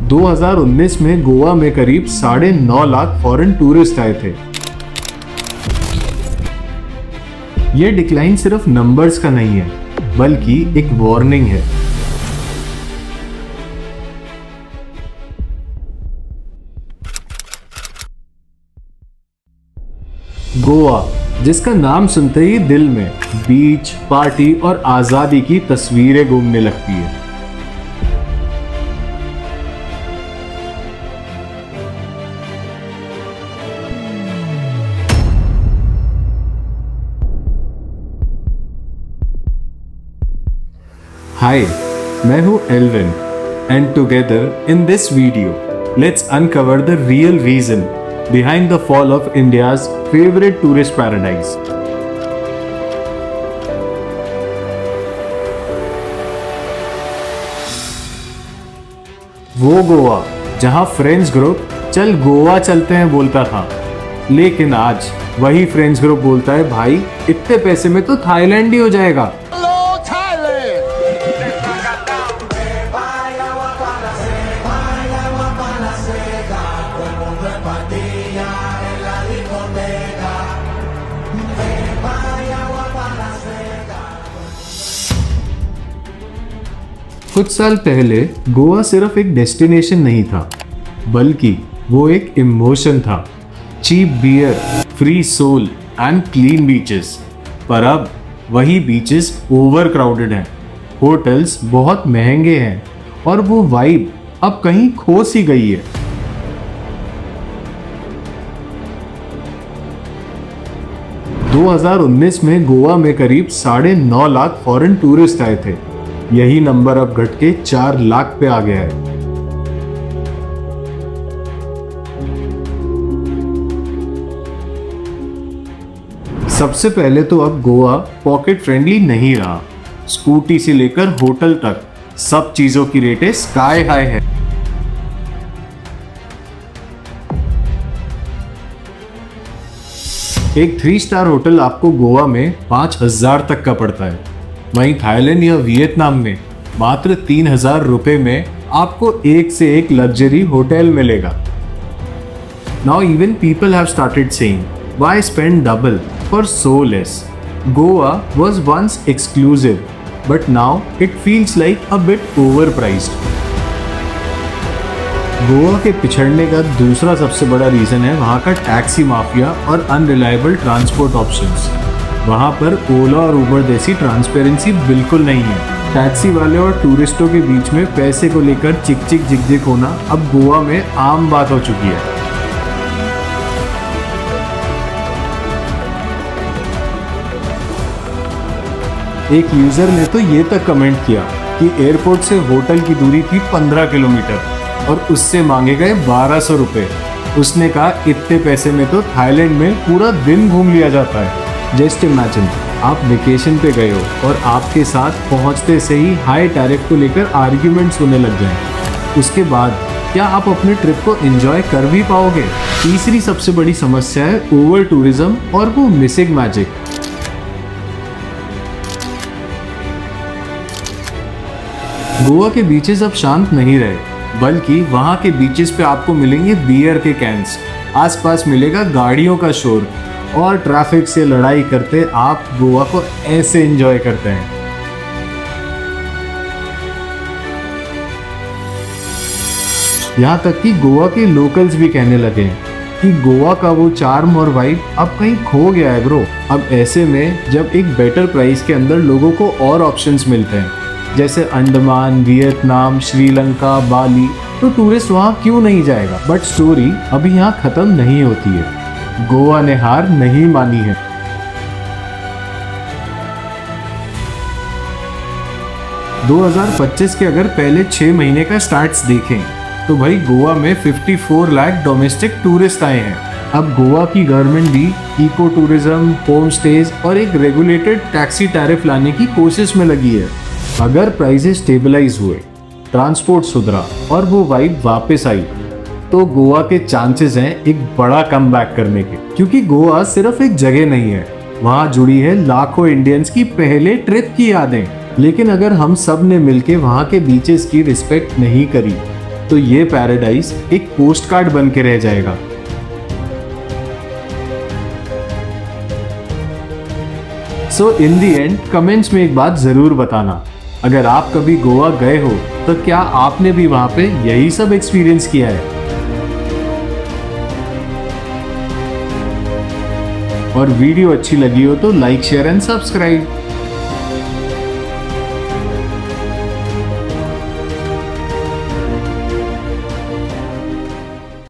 2019 में गोवा में करीब 9.5 लाख फॉरेन टूरिस्ट आए थे। ये डिक्लाइन सिर्फ नंबर्स का नहीं है, बल्कि एक वार्निंग है। गोवा, जिसका नाम सुनते ही दिल में बीच, पार्टी और आजादी की तस्वीरें घूमने लगती है। हाय, मैं हूं Alvin and together in this video let's uncover the real reason behind the fall of India's favorite tourist paradise. वो गोवा जहां फ्रेंड्स ग्रुप चल गोवा चलते हैं बोलता था, लेकिन आज वही फ्रेंड्स ग्रुप बोलता है भाई इतने पैसे में तो थाईलैंड ही हो जाएगा। कुछ साल पहले गोवा सिर्फ एक डेस्टिनेशन नहीं था, बल्कि वो एक इमोशन था। Cheap beer, free soul and clean beaches. पर अब वही बीचेस ओवर क्राउडेड हैं, होटल्स बहुत महंगे हैं और वो वाइब अब कहीं खो सी गई है। – 2019 में गोवा में करीब 9.5 लाख फॉरेन टूरिस्ट आए थे। यही नंबर अब घट के 4 लाख पे आ गया है। सबसे पहले तो अब गोवा पॉकेट फ्रेंडली नहीं रहा। स्कूटी से लेकर होटल तक सब चीजों की रेटें स्काई हाई है। एक 3 स्टार होटल आपको गोवा में 5,000 तक का पड़ता है। वहीं थाईलैंड या वियतनाम में मात्र 3,000 रुपए में आपको एक से एक लग्जरी होटल मिलेगा। Now even people have started saying, why spend double for so less? Goa was once exclusive, but now it feels like a bit overpriced. Goa के पिछड़ने का दूसरा सबसे बड़ा रीजन है वहाँ का टैक्सी माफिया और अनरिलायबल ट्रांसपोर्ट ऑप्शंस। वहाँ पर ओला और उबर जैसी ट्रांसपेरेंसी बिल्कुल नहीं है। टैक्सी वाले और टूरिस्टों के बीच में पैसे को लेकर चिक चिक जिक जिक होना अब गोवा में आम बात हो चुकी है। एक यूजर ने तो ये तक कमेंट किया कि एयरपोर्ट से होटल की दूरी थी 15 किलोमीटर और उससे मांगे गए 1200 रुपए। उसने कहा इतने पैसे में तो थाईलैंड में पूरा दिन घूम लिया जाता है। जस्ट इमेजिन, आप वेकेशन पे गए हो और आपके साथ पहुंचते से ही हाई टैरिफ को लेकर आर्ग्यूमेंट्स होने लग जाएं। उसके बाद क्या आप अपने ट्रिप को एंजॉय कर भी पाओगे? तीसरी सबसे बड़ी समस्या है ओवर टूरिज्म और वो मिसिंग मैजिक। गोवा के बीचेस अब शांत नहीं रहे, बल्कि वहां के बीचेस पे आपको मिलेंगे बियर के कैंस, आसपास मिलेगा गाड़ियों का शोर और ट्रैफिक से लड़ाई करते आप गोवा को ऐसे एंजॉय करते हैं। यहाँ तक कि गोवा के लोकल्स भी कहने लगे हैं कि गोवा का वो चार्म और वाइब अब कहीं खो गया है ब्रो। अब ऐसे में जब एक बेटर प्राइस के अंदर लोगों को और ऑप्शंस मिलते हैं, जैसे अंडमान, वियतनाम, श्रीलंका, बाली, तो टूरिस्ट वहाँ क्यों नहीं जाएगा? बट स्टोरी अभी यहाँ खत्म नहीं होती है। गोवा ने हार नहीं मानी है। – 2025 के अगर पहले 6 महीने का स्टार्ट्स देखें तो भाई गोवा में 54 लाख डोमेस्टिक टूरिस्ट आए हैं। अब गोवा की गवर्नमेंट भी इको टूरिज्म, होम स्टेज और एक रेगुलेटेड टैक्सी टैरिफ लाने की कोशिश में लगी है। अगर प्राइसेस स्टेबलाइज हुए, ट्रांसपोर्ट सुधरा और वो वाइब वापस आई, तो गोवा के चांसेस हैं एक बड़ा कमबैक करने के। क्योंकि गोवा सिर्फ एक जगह नहीं है, वहाँ जुड़ी है लाखों इंडियंस की पहले ट्रिप की यादें। लेकिन अगर हम सब ने मिलके वहाँ के बीचेस की रिस्पेक्ट नहीं करी, तो ये पैराडाइज एक पोस्ट कार्ड बन के रह जाएगा। सो इन दी एंड कमेंट्स में एक बात जरूर बताना, अगर आप कभी गोवा गए हो तो क्या आपने भी वहां पे यही सब एक्सपीरियंस किया है। और वीडियो अच्छी लगी हो तो लाइक, शेयर एंड सब्सक्राइब।